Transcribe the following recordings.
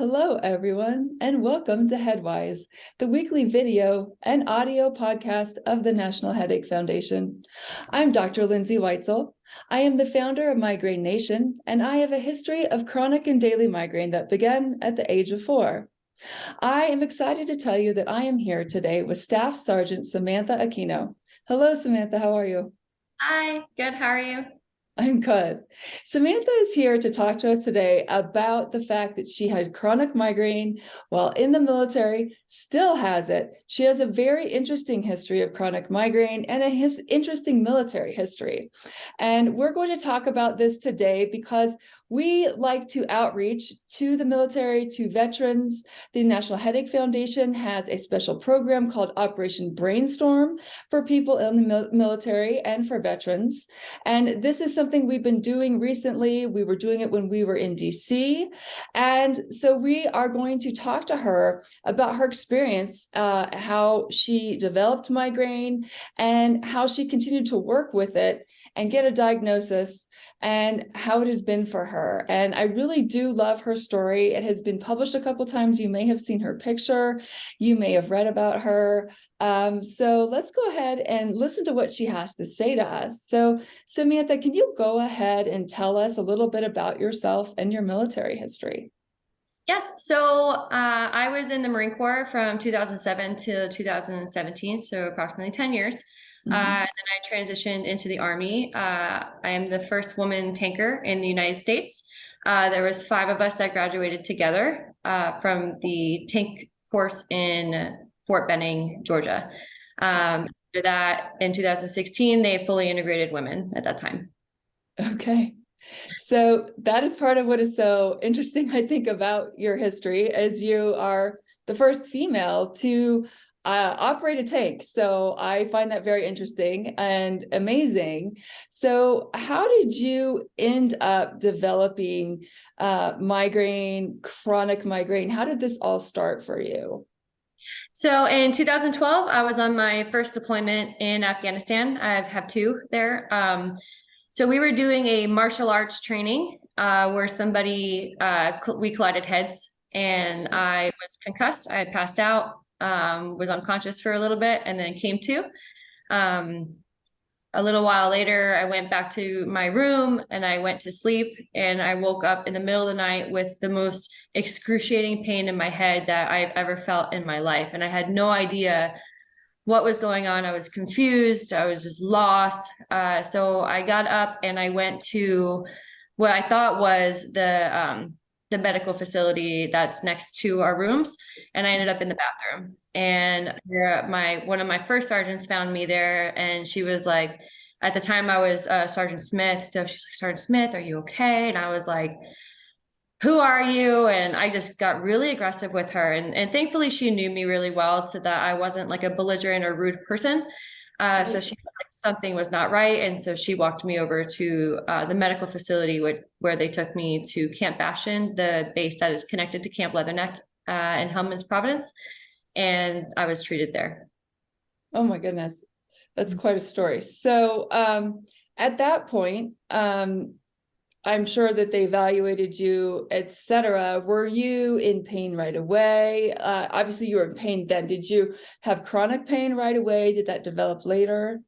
Hello, everyone, and welcome to Headwise, the weekly video and audio podcast of the National Headache Foundation. I'm Dr. Lindsay Weitzel. I am the founder of Migraine Nation, and I have a history of chronic and daily migraine that began at the age of 4. I am excited to tell you that I am here today with Staff Sergeant Samantha Aquino. Hello, Samantha, how are you? Hi, good. How are you? I'm good. Samantha is here to talk to us today about the fact that she had chronic migraine while in the military, still has it. She has a very interesting history of chronic migraine and interesting military history. And we're going to talk about this today because we like to outreach to the military, to veterans. The National Headache Foundation has a special program called Operation Brainstorm for people in the military and for veterans. And this is something we've been doing recently. We were doing it when we were in DC. And so we are going to talk to her about her experience, how she developed migraine and how she continued to work with it and get a diagnosis and how it has been for her. And I really do love her story. It has been published a couple times. You may have seen her picture. You may have read about her. So let's go ahead and listen to what she has to say to us. So Samantha, can you go ahead and tell us a little bit about yourself and your military history? Yes, so I was in the Marine Corps from 2007 to 2017, so approximately 10 years. Mhm. Then I transitioned into the Army. I am the first woman tanker in the United States. There was 5 of us that graduated together from the tank course in Fort Benning, Georgia. After that, in 2016, they fully integrated women at that time. Okay. So that is part of what is so interesting, I think, about your history, as you are the first female to operate a tank. So I find that very interesting and amazing. So how did you end up developing migraine, chronic migraine? How did this all start for you? So in 2012, I was on my first deployment in Afghanistan. I have 2 there. So we were doing a martial arts training where we collided heads, and I was concussed. I had passed out, was unconscious for a little bit, and then came to. Um, a little while later, I went back to my room and I went to sleep, and I woke up in the middle of the night with the most excruciating pain in my head that I've ever felt in my life. And I had no idea what was going on. I was confused. I was just lost. So I got up and I went to what I thought was the medical facility that's next to our rooms, and I ended up in the bathroom. And one of my first sergeants found me there, and she was like, at the time I was Sergeant Smith, so she's like, Sergeant Smith, are you okay? And I was like, who are you? And I just got really aggressive with her. And thankfully she knew me really well, so that I wasn't like a belligerent or rude person. So Right. she was like, something was not right. And so she walked me over to the medical facility where they took me to Camp Bastion, the base that is connected to Camp Leatherneck in Hellman's Providence. And I was treated there. Oh my goodness. That's quite a story. So at that point, I'm sure that they evaluated you, etc. Were you in pain right away? Obviously, you were in pain then. Did you have chronic pain right away? Did that develop later?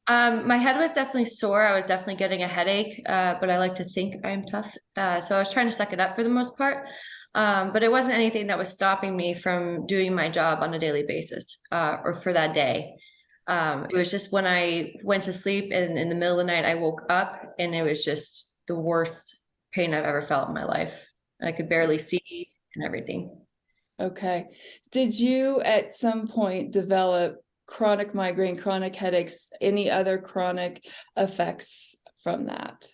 My head was definitely sore. I was definitely getting a headache, but I like to think I'm tough. So I was trying to suck it up for the most part. But it wasn't anything that was stopping me from doing my job on a daily basis, or for that day. It was just when I went to sleep and in the middle of the night, I woke up and it was just the worst pain I've ever felt in my life. I could barely see and everything. Okay. Did you at some point develop chronic migraine, chronic headaches, any other chronic effects from that?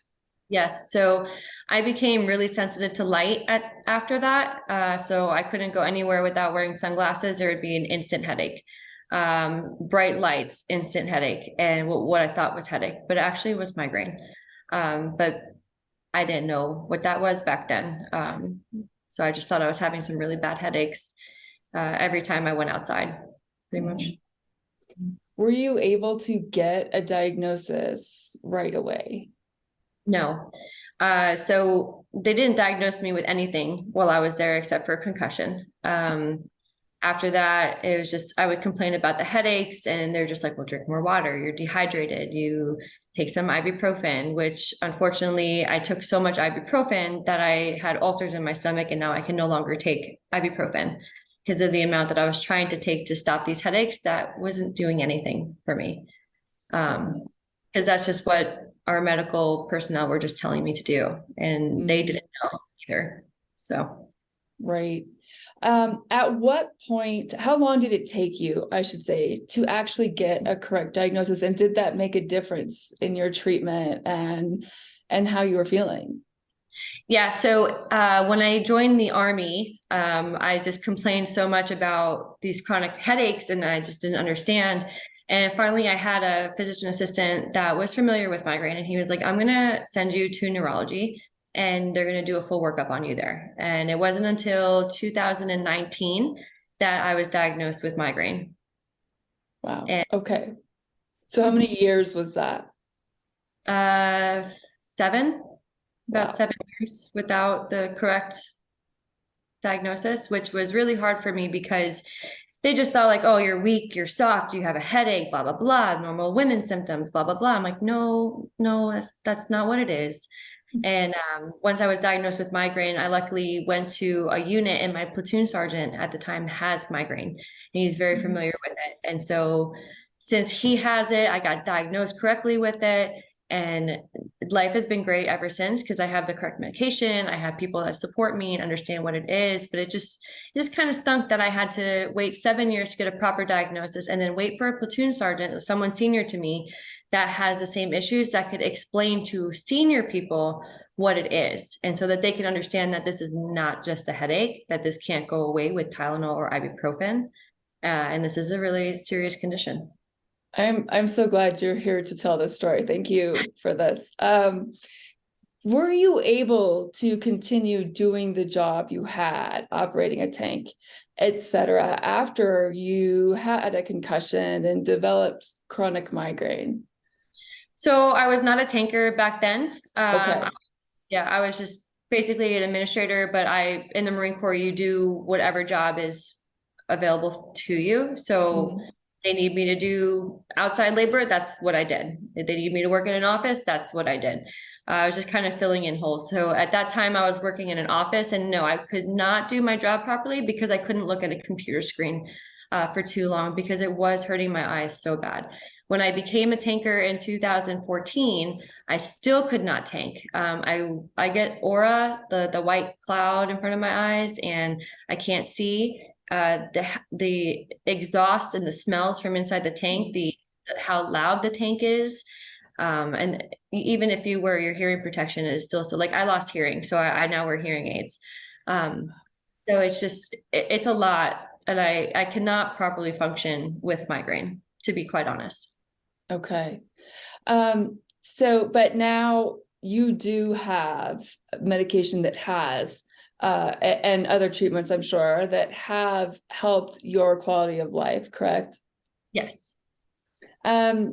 Yes, so I became really sensitive to light after that. So I couldn't go anywhere without wearing sunglasses. There would be an instant headache. Bright lights, instant headache, and what I thought was headache, but it actually was migraine. But I didn't know what that was back then. So I just thought I was having some really bad headaches every time I went outside, pretty much. Mhm. Were you able to get a diagnosis right away? No. So they didn't diagnose me with anything while I was there except for concussion. After that, it was just, I would complain about the headaches, and they're just like, well, drink more water. You're dehydrated. You take some ibuprofen, which unfortunately I took so much ibuprofen that I had ulcers in my stomach, and now I can no longer take ibuprofen because of the amount that I was trying to take to stop these headaches that wasn't doing anything for me. Because that's just what our medical personnel were just telling me to do, and they didn't know either. So, right. At what point, how long did it take you, I should say, to actually get a correct diagnosis? And did that make a difference in your treatment and how you were feeling? yeah. So when I joined the Army, I just complained so much about these chronic headaches, and I just didn't understand. And finally, I had a physician assistant that was familiar with migraine, and he was like, I'm going to send you to neurology, and they're going to do a full workup on you there. And it wasn't until 2019 that I was diagnosed with migraine. Wow. And Okay. So how many years was that? uh, seven, about Wow. 7 years without the correct diagnosis, which was really hard for me because they just thought like, oh, you're weak, you're soft, you have a headache, blah, blah, blah, normal women symptoms, blah, blah, blah. I'm like, no, no, that's not what it is. And once I was diagnosed with migraine, I luckily went to a unit, and my platoon sergeant at the time has migraine, and he's very familiar with it. And so since he has it, I got diagnosed correctly with it. And life has been great ever since because I have the correct medication. I have people that support me and understand what it is. But it just kind of stunk that I had to wait 7 years to get a proper diagnosis, and then wait for a platoon sergeant, someone senior to me, that has the same issues, that could explain to senior people what it is, and so that they can understand that this is not just a headache, that this can't go away with Tylenol or ibuprofen, and this is a really serious condition. I'm so glad you're here to tell this story. Thank you for this. Were you able to continue doing the job you had, operating a tank, etc., after you had a concussion and developed chronic migraine? So I was not a tanker back then. Okay. Yeah, I was just basically an administrator, but in the Marine Corps, you do whatever job is available to you. So they need me to do outside labor. That's what I did. If they need me to work in an office, that's what I did. I was just kind of filling in holes. So at that time I was working in an office, and no, I could not do my job properly because I couldn't look at a computer screen for too long because it was hurting my eyes so bad. When I became a tanker in 2014, I still could not tank. I get aura, the white cloud in front of my eyes, and I can't see. The exhaust and the smells from inside the tank, the how loud the tank is, and even if you wear your hearing protection, it is still so like I lost hearing, so I now wear hearing aids. So it's a lot, and I cannot properly function with migraine, to be quite honest. Okay. But now you do have medication that has, and other treatments, I'm sure, that have helped your quality of life, correct? Yes. Do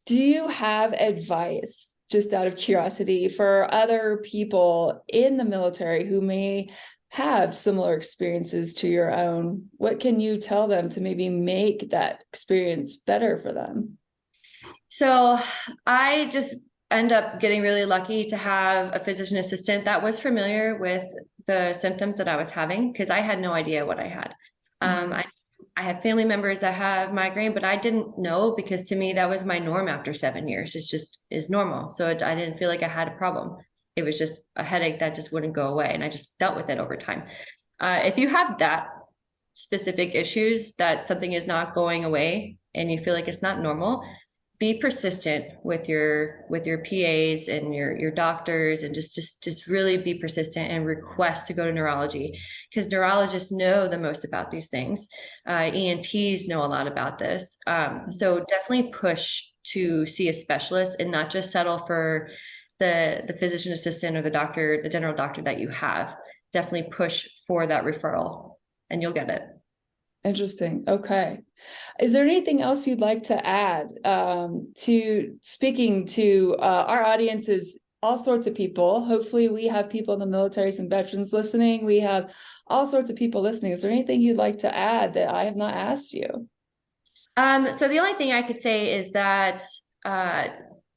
you have advice, just out of curiosity, for other people in the military who may have similar experiences to your own? What can you tell them to maybe make that experience better for them? So I just end up getting really lucky to have a physician assistant that was familiar with the symptoms that I was having because I had no idea what I had. I have family members that have migraine, but I didn't know because to me that was my norm after 7 years. It's just is normal. So I didn't feel like I had a problem. It was just a headache that just wouldn't go away, and I just dealt with it over time. If you have that specific issues that something is not going away and you feel like it's not normal, be persistent with your PAs and your doctors, and just really be persistent and request to go to neurology because neurologists know the most about these things. ENTs know a lot about this. So definitely push to see a specialist and not just settle for the physician assistant or the doctor, the general doctor that you have. Definitely push for that referral and you'll get it. Interesting. Okay. Is there anything else you'd like to add to speaking to our audiences all sorts of people. Hopefully we have people in the military, some veterans listening. We have all sorts of people listening. Is there anything you'd like to add that I have not asked you? So the only thing I could say is that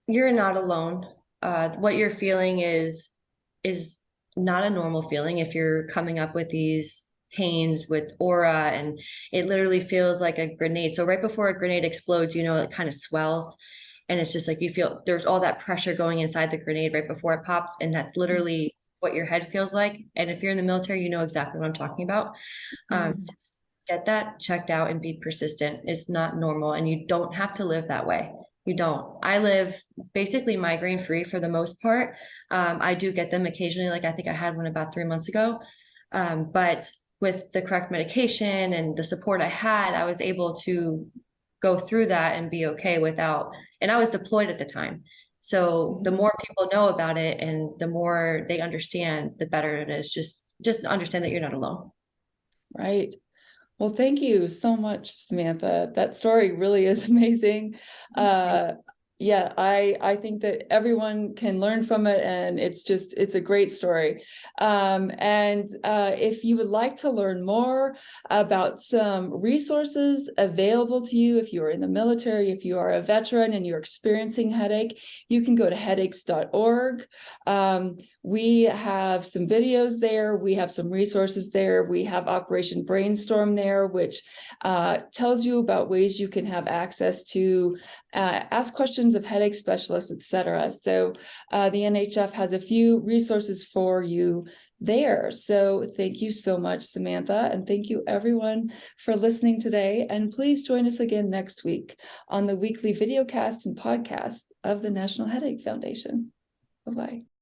you're not alone. What you're feeling is not a normal feeling if you're coming up with these pains with aura, and it literally feels like a grenade. So right before a grenade explodes, it kind of swells, and it's just like you feel there's all that pressure going inside the grenade right before it pops, and that's literally what your head feels like. And if you're in the military, you know exactly what I'm talking about. Just get that checked out and be persistent. It's not normal, and you don't have to live that way. You don't. I live basically migraine free for the most part. I do get them occasionally. Like I think I had one about 3 months ago. But with the correct medication and the support I had, I was able to go through that and be okay without, and I was deployed at the time. So the more people know about it and the more they understand, the better it is. Just understand that you're not alone. Right. Well, thank you so much, Samantha. That story really is amazing. Yeah, I think that everyone can learn from it, and it's a great story. And if you would like to learn more about some resources available to you, if you are in the military, if you are a veteran and you're experiencing headache, you can go to headaches.org. We have some videos there. We have some resources there. We have Operation Brainstorm there, which tells you about ways you can have access to ask questions of headache specialists, etc. So the NHF has a few resources for you there. So thank you so much, Samantha, and thank you everyone for listening today. And please join us again next week on the weekly videocast and podcast of the National Headache Foundation. Bye-bye.